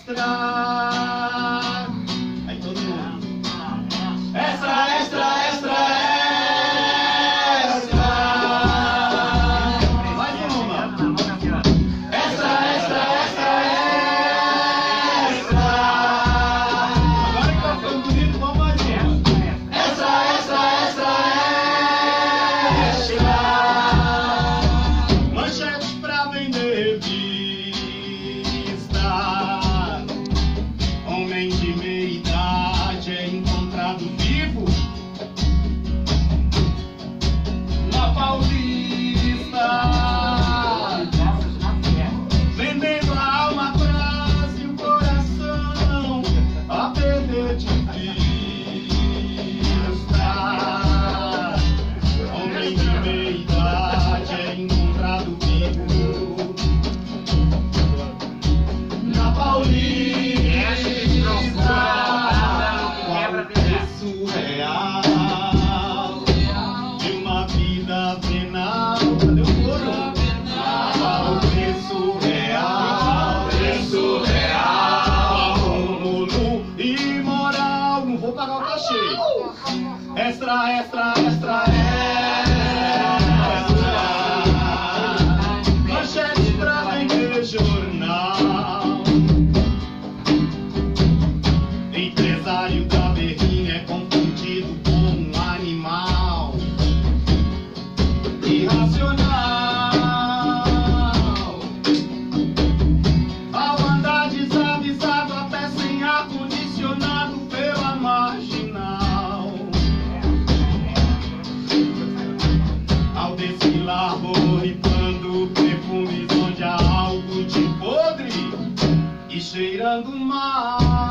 extra. Aí todo mundo. Extra, extra, extra, extra. Mais uma. Extra, extra, extra, extra. Agora que tá ficando bonito, vamos mais uma. Extra, extra, extra, extra. Manchete pra vender revista. Homem de meia idade é encontrado vivo na Paulista, vendendo a alma quase o coração a perder de vista. Homem de meia idade é encontrado vivo na Paulista. Surreal de uma vida venal. Cadê o coro? Qual o preço real? Preço real. Acúmulo imoral. Não vou pagar o cachê. Extra, extra, extra, extra. Manchete pra vender jornal. Empresário da berrinha é confundido com um animal irracional. Ao andar desavisado, a pé sem ar-condicionado pela marginal. Ao desfilar, borrifando perfumes onde há algo de podre e cheirando mal.